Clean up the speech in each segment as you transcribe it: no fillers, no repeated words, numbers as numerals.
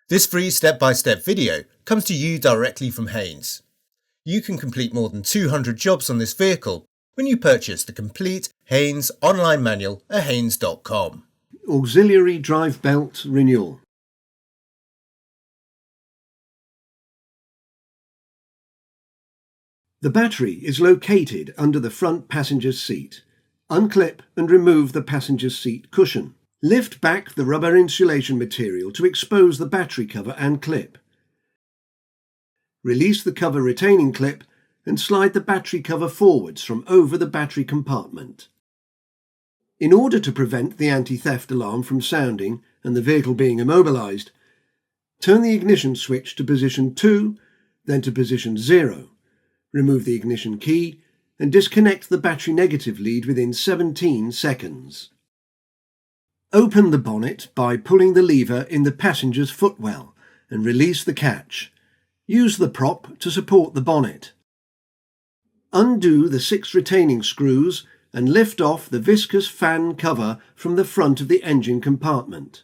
This free step-by-step video comes to you directly from Haynes. You can complete more than 200 jobs on this vehicle when you purchase the complete Haynes online manual at haynes.com. Auxiliary drive belt renewal. The battery is located under the front passenger's seat. Unclip and remove the passenger's seat cushion. Lift back the rubber insulation material to expose the battery cover and clip. Release the cover retaining clip and slide the battery cover forwards from over the battery compartment. In order to prevent the anti-theft alarm from sounding and the vehicle being immobilised, turn the ignition switch to position 2, then to position 0. Remove the ignition key and disconnect the battery negative lead within 17 seconds. Open the bonnet by pulling the lever in the passenger's footwell and release the catch. Use the prop to support the bonnet. Undo the 6 retaining screws and lift off the viscous fan cover from the front of the engine compartment.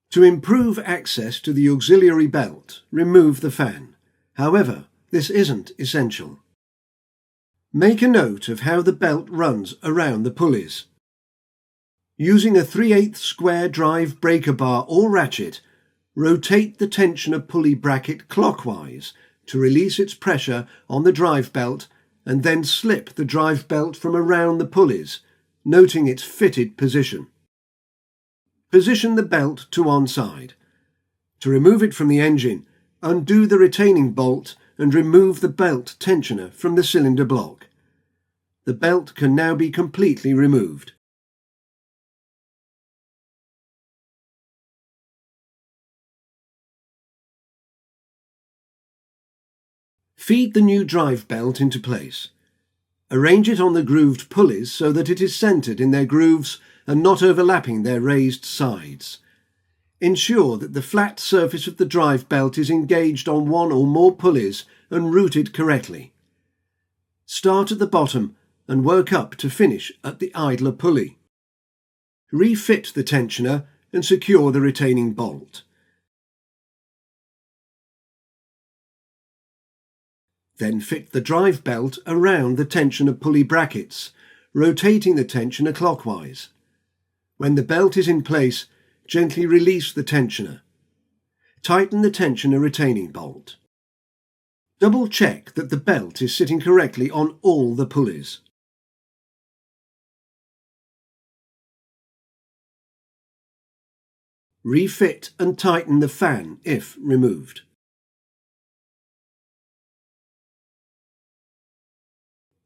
To improve access to the auxiliary belt, remove the fan. However, this isn't essential. Make a note of how the belt runs around the pulleys. Using a 3/8 square drive breaker bar or ratchet, rotate the tensioner pulley bracket clockwise to release its pressure on the drive belt and then slip the drive belt from around the pulleys, noting its fitted position. Position the belt to one side. To remove it from the engine, undo the retaining bolt and remove the belt tensioner from the cylinder block. The belt can now be completely removed. Feed the new drive belt into place. Arrange it on the grooved pulleys so that it is centred in their grooves and not overlapping their raised sides. Ensure that the flat surface of the drive belt is engaged on one or more pulleys and routed correctly. Start at the bottom and work up to finish at the idler pulley. Refit the tensioner and secure the retaining bolt. Then fit the drive belt around the tensioner pulley brackets, rotating the tensioner clockwise. When the belt is in place, gently release the tensioner. Tighten the tensioner retaining bolt. Double check that the belt is sitting correctly on all the pulleys. Refit and tighten the fan if removed.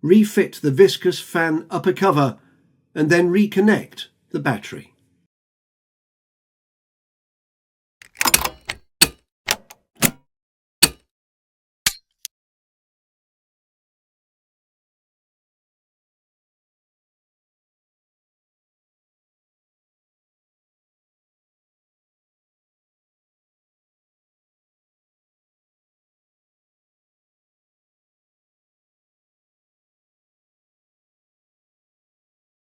Refit the viscous fan upper cover and then reconnect the battery.